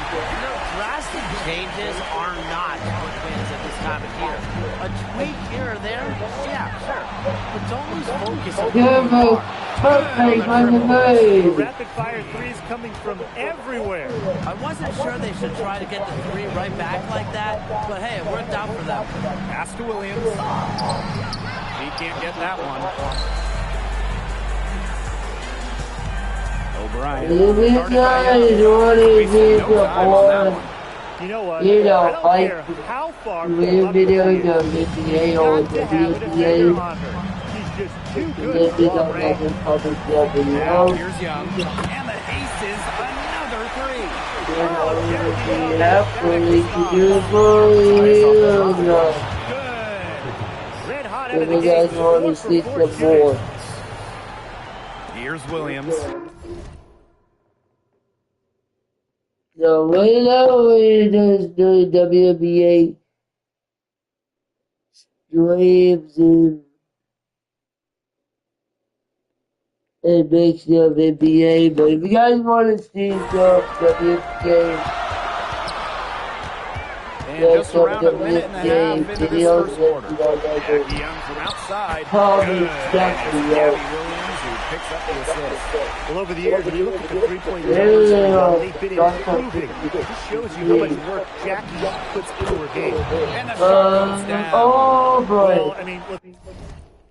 Drastic changes are not what wins at this time of year. A tweak here or there, yeah, sure. But don't lose focus on who you are.
Perfect on the
The
move.
rapid fire threes coming from everywhere.
I wasn't sure they should try to get the 3 right back like that, but hey, it worked out for them.
Pass to Williams. He can't get that one. O'Brien.
You
know what?
You know,
I don't care how far
we video the NBA or the
to have a defender
NBA.
on her. She's just too
Then
good
we
for
don't
long range.
have a public job, you
Now
know?
here's Young. And the aces, another 3.
You have to do for you.
Red hot out
If
of the
you guys
gate.
want to
4
see
for
some
4
more.
Here's Williams.
So right now it is the WNBA streams and makes the NBA. But if you guys want to see some WNBA,
And just around a minute and a half into this
videos,
first quarter.
you know,
Jackie Young from outside.
Comment
Good.
section,
And it's Gabby Williams who picks up the assist.
Well, over the years, when you look at the three-point
Yeah.
numbers, they've been improving. It just shows you how much work Jackie puts into her game.
And the shot goes down.
oh boy.
Well, I mean, look,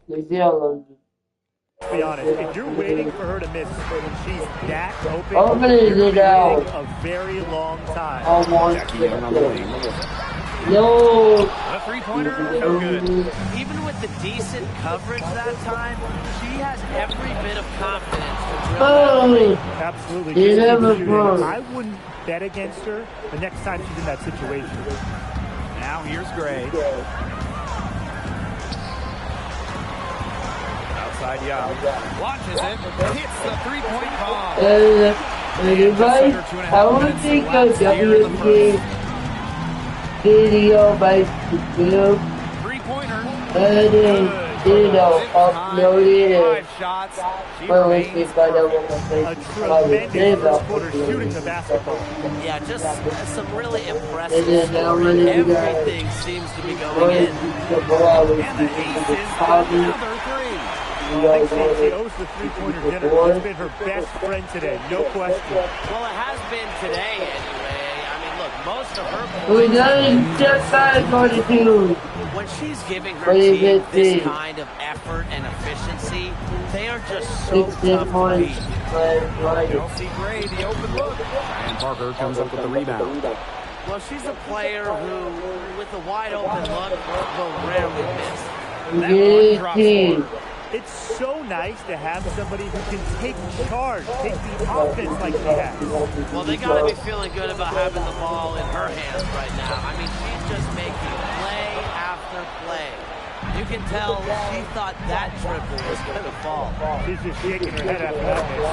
Let's
be honest. If you're waiting for her to miss when she's that open,
Open
you're
it
going to be
out.
waiting a very long time.
Jackie Young on the wing.
No.
The three-pointer, no good.
Even with the decent coverage that time, she has every bit of confidence to drill that three.
Absolutely.
You
Just keep
never
shooting.
broke.
I wouldn't bet against her the next time she's in that situation.
Now here's Gray. Outside Young. Launches it. Hits the three-point bomb.
Anybody? I would think a WNBA video by YouTube.
Three-pointer.
And then, upload it.
Five shots. She
Well, let's
remains
see, find out what my
A
face
tremendous first quarter shooting the basketball.
Yeah, just some really
And
impressive
then now when
scoring.
you guys
Everything seems to be
want
going
to
in.
see the ball, we
And
see
the
the
aces.
hobby.
Another three.
You
I
guys
think
want
she
to
owes the three-pointer dinner. It's been her best friend today, no question.
Well, it has been today anyway. I mean, look, most of her
we
points,
done just 5:42.
when she's giving her
What do you
team
think?
this kind of effort and efficiency, they are just so
16
tough to
points.
beat.
Chelsea Gray, the open look. And Parker comes up with the rebound.
Well, she's a player who, with a wide open look, will rarely miss.
That one drops
Team.
one.
It's so nice to have somebody who can take charge, take the offense like she has.
Well, they got to be feeling good about having the ball in her hands right now. I mean, she's just making play after play. You can tell she thought that triple was going to fall.
She's just shaking her head after that miss.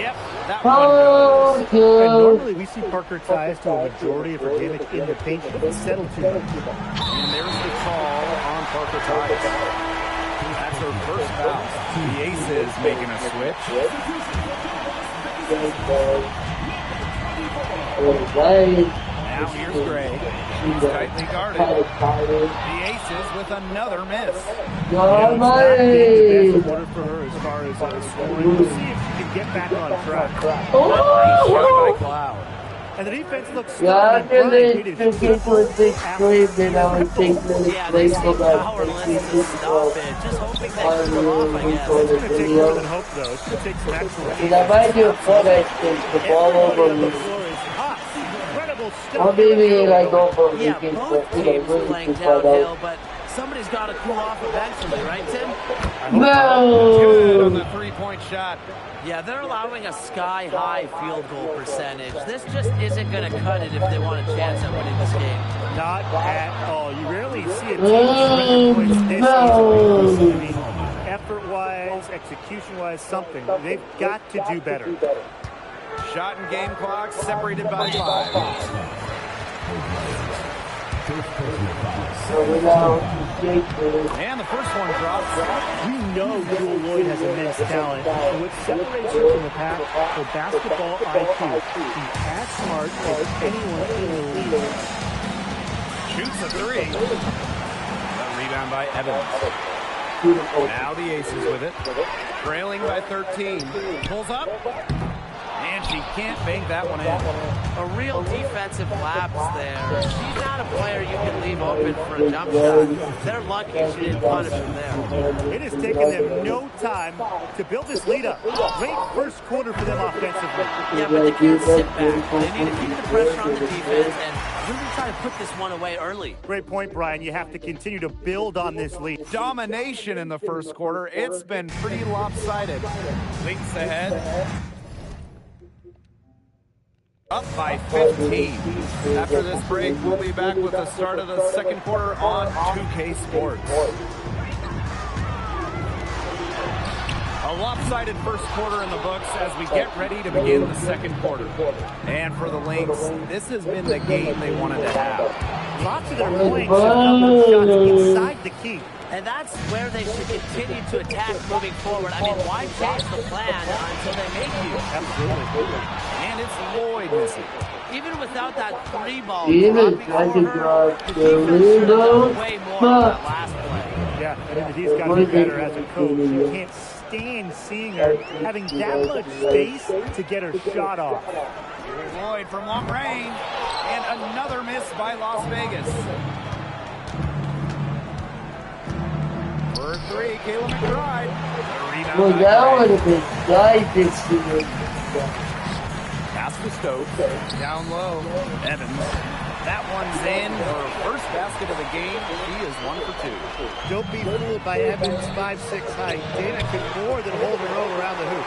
Yep, that
one goes.
And normally we see Parker ties to a majority of her damage in the paint. She doesn't settle too much.
And there's the call on Parker ties. That's her first foul. The Aces making a switch. Now here's Gray. He's tightly guarded. The Aces with another miss.
Good
best quarter for her as far as scoring. We'll see if she can get back on track.
Shot by Cloud.
And the defense looks
Yeah, I feel like to get to a big screen, then I would think that it's place for that.
Just hoping they can come off, I guess.
It's going to take more than hope, though. It's going to take some excellent.
And I might do a foot, I think, the ball over me. Or maybe like go for a weekend, but you know, really to find out.
But somebody's got to cool off eventually, right, Tim?
Good on the three-point shot.
Yeah, they're allowing a sky-high field goal percentage. This just isn't going to cut it if they want a chance at winning this game.
Not at all. You rarely see a team points this season. I mean, effort-wise, execution-wise, something. They've got to do better.
Shot and game clock separated by 5. And the first one drops.
We know Jewel Lloyd has immense talent. And what separates her from the pack, her basketball IQ. She's as smart as anyone in the league.
Shoots a 3. A rebound by Evans. Now the Aces with it. Trailing by 13. Pulls up. And she can't bank that one in.
A real defensive lapse there. She's not a player you can leave open for a jump shot. They're lucky she didn't punish him there.
It has taken them no time to build this lead up. Great first quarter for them offensively.
Yeah, but they can't sit back. They need to keep the pressure on the defense and really try to put this one away early.
Great point, Brian. You have to continue to build on this lead.
Domination in the first quarter. It's been pretty lopsided. Leads ahead. Up by 15. After this break, we'll be back with the start of the second quarter on 2K Sports. A lopsided first quarter in the books as we get ready to begin the second quarter. And for the Lynx, this has been the game they wanted to have.
Lots of their points have come from shots inside the key.
And that's where they should continue to attack moving forward. I mean, why change the plan until they make you?
Absolutely.
And it's Lloyd missing.
Even without that 3-ball,
Even trying to drop the window.
way more on that last play.
Yeah, and he's got to be better as a coach. You can't stand seeing her having that much space to get her shot off.
Here's Lloyd from long range. And another miss by Las Vegas. For 3, Kayla McBride.
Well, that would have been nice if she was.
Pass to Stokes. Down low. Evans. That one's in. Her first basket of the game. She is 1 for 2.
Don't be fooled by Evans' 5'6" height. Dana could more than hold her own around the hoop.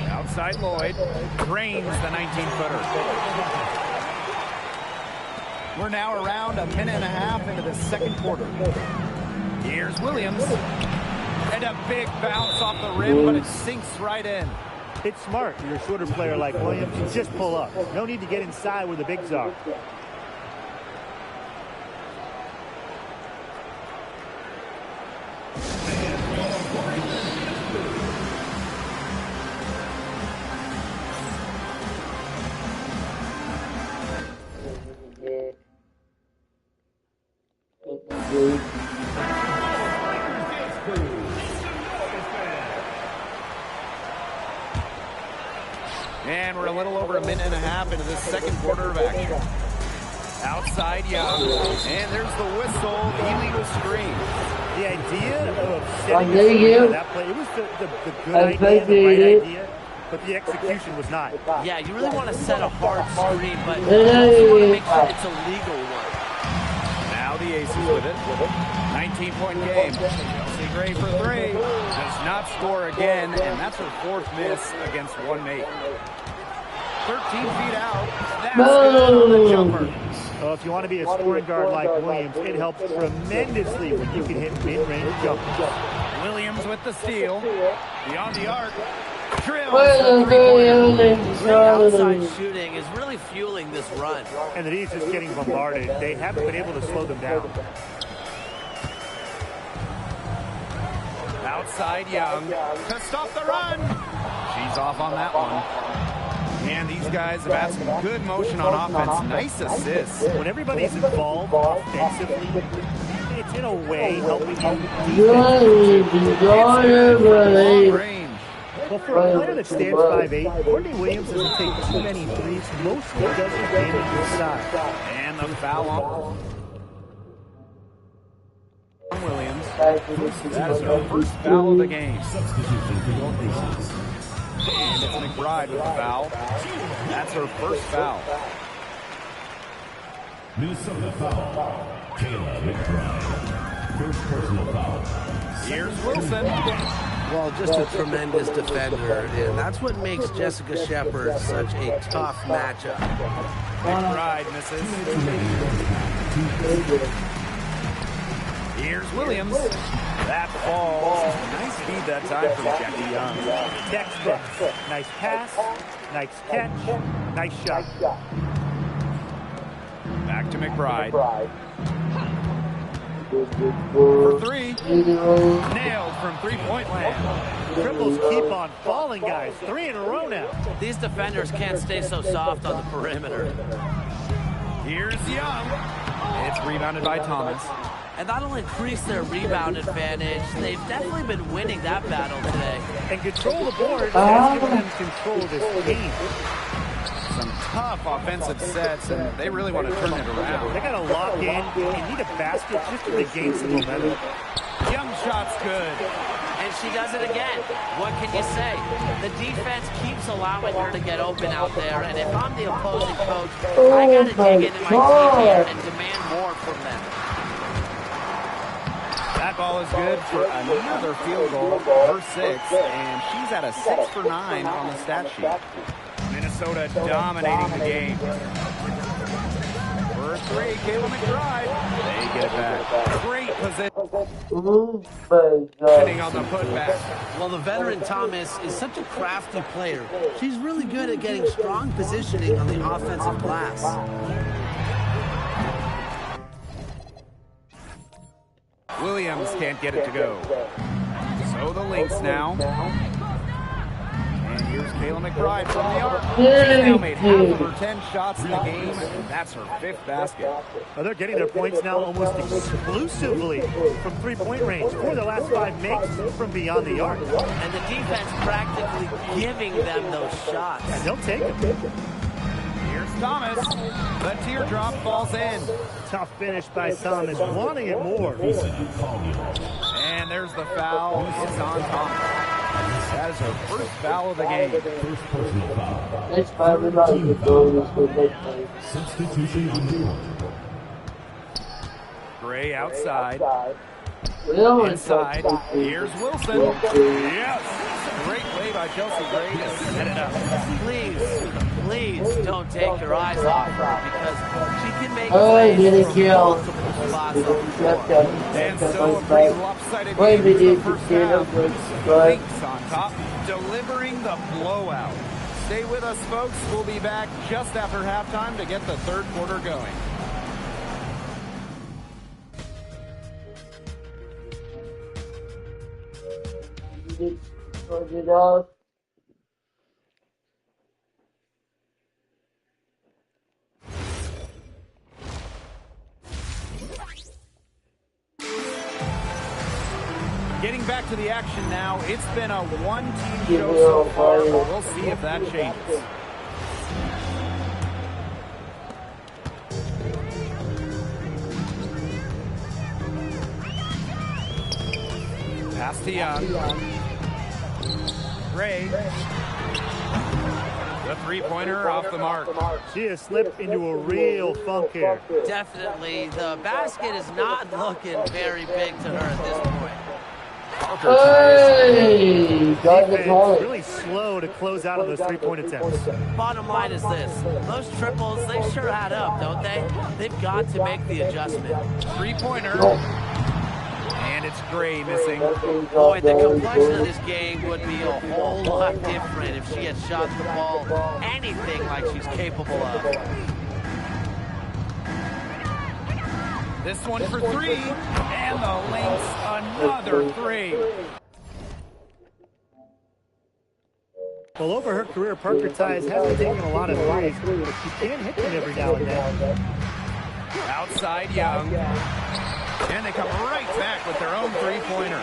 Outside Lloyd. Drains the 19-footer. We're now around a minute and a half into the second quarter. Here's Williams. And a big bounce off the rim, but it sinks right in.
It's smart. You're a shorter player like Williams. You just pull up. No need to get inside where the bigs are.
And we're a little over a minute and a half into this second quarter of action. Outside Young. And there's the whistle, the illegal screen.
The idea of setting that play, it was the good idea, the right idea, but the execution was not.
Yeah, you really want to set a hard screen, but you also want to make sure it's a legal one.
Now the Aces
Williams with it. 19-point game. Chelsea Gray for three. Does not score again, and that's her fourth miss against one mate. 13 feet out. That's good on the jumper.
Well, if you want to be a scoring guard like Williams, it helps tremendously when you can hit mid-range jumpers.
Williams with the steal. Beyond the arc. Drills the three-pointer.
Outside shooting is really fueling this run.
And the D's just getting bombarded. They haven't been able to slow them down.
Outside Young to stop the run. She's off on that one. And these guys have had some good motion on offense. Nice assists.
When everybody's involved offensively, it's in a way helping you defensively. Well, for a player that stands 5'8", Courtney Williams doesn't take too many threes. Mostly does advantage inside.
And the foul on Williams. That is her first foul of the game. And it's McBride with the foul. That's her first foul.
Minnesota foul. Kayla McBride. First personal foul.
Here's Wilson.
Well, just a tremendous defender, and that's what makes Jessica Shepard such a tough matchup.
McBride misses. Here's Williams. That falls. Nice feed that time from Jackie Young.
Textbook. Nice pass, nice catch, nice shot.
Back to McBride. For three. Nailed from three-point land.
Triples keep on falling, guys. 3 in a row now.
These defenders can't stay so soft on the perimeter.
Here's Young. It's rebounded by Thomas.
And that'll increase their rebound advantage. They've definitely been winning that battle today.
And control the board has given them control of this game.
Some tough offensive sets, and they really want to turn it around.
They got to lock in. They need a basket just to regain some momentum.
Young shot's good.
And she does it again. What can you say? The defense keeps allowing her to get open out there, and if I'm the opposing coach, I got to dig into my team here and demand more from them.
That ball is good for another field goal, her sixth, and she's at a 6 for 9 on the stat sheet. Minnesota dominating the game. For three, Kayla McBride. They get it back. Great position. Sitting on the putback.
Well, the veteran Thomas is such a crafty player. She's really good at getting strong positioning on the offensive glass.
Williams can't get it to go. So the Lynx now. And here's Kayla McBride from the arc. She's now made half of her 10 shots in the game, and that's her 5th basket.
Well, they're getting their points now almost exclusively from three-point range. 4 of their last 5 makes from beyond the arc.
And the defense practically giving them those shots.
And they'll take them.
Here's Thomas. The teardrop falls in.
Tough finish by Thomas, wanting it more.
And there's the foul. It's on Thomas. That is her first foul of the game.
Substitution on the court.
Gray outside. Inside. Here's Wilson. Yes. Great play by Chelsea Gray to set it up.
Please don't take your eyes off her because she can make
and so a pretty lopsided game for the first half. Lynx on top, delivering the blowout. Stay with us, folks. We'll be back just after halftime to get the third quarter going. Getting back to the action now. It's been a one-team show so far, but we'll see if that changes. Pass to Young. Gray. The three-pointer off the mark.
She has slipped into a real funk here.
Definitely. The basket is not looking very big to her at this point.
Hey!
Defense really slow to close out of those three-point attempts.
Bottom line is this. Those triples, they sure add up, don't they? They've got to make the adjustment.
Three-pointer. And it's Gray missing.
Boy, the complexion of this game would be a whole lot different if she had shot the ball anything like she's capable of.
This one for three. And the Lynx, another three.
Well, over her career, Parker Ties hasn't taken a lot of threes, but she can hit them every now and then.
Outside Young. And they come right back with their own three-pointer.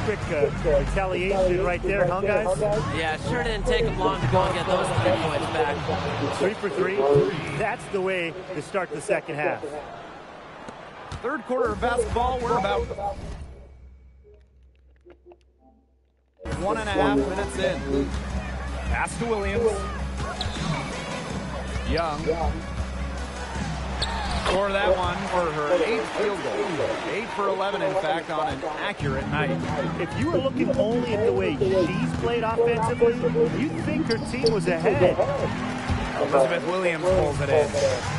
Quick retaliation right there, huh, guys?
Yeah, sure didn't take them long to go and get those 3 points back.
3 for 3. That's the way to start the second half.
Third quarter of basketball, we're about 1.5 minutes in. Pass to Williams. Young. Score that one for her 8th field goal. 8 for 11, in fact, on an accurate night.
If you were looking only at the way she's played offensively, you'd think her team was ahead.
Elizabeth Williams pulls it in.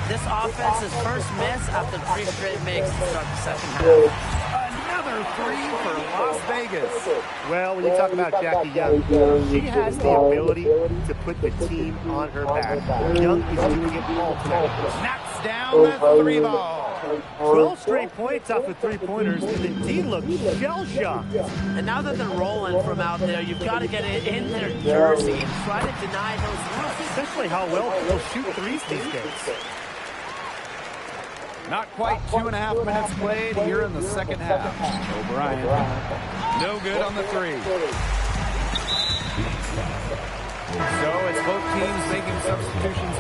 This offense's first miss after 3 straight makes to start the second half.
Another three for Las Vegas.
Well, when you talk about Jackie Young, she has the ability to put the team on her back. Young is doing it all tonight.
Knocks down the three ball.
12 straight points off of three-pointers, and the team looks shell-shocked.
And now that they're rolling from out there, you've got to get it in their jersey and try to deny those looks.
Especially how well they'll shoot threes these days.
Not quite 2.5 minutes played here in the second half. O'Brien, no good on the three. So it's both teams making substitutions.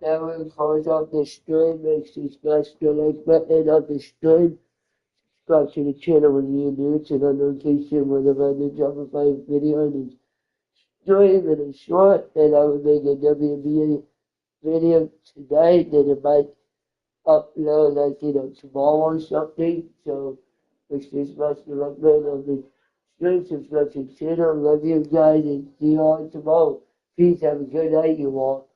That one calls off the stream, makes this guy still like button on the stream. Subscribe to the channel when you're new to the notification whenever I do drop a 5 video on the stream and a short, and I will make a WNBA video tonight that it might upload like tomorrow or something. So wish this much luck man on the stream, subscribe to the channel, love you guys, and see you all tomorrow. Peace, have a good night you all.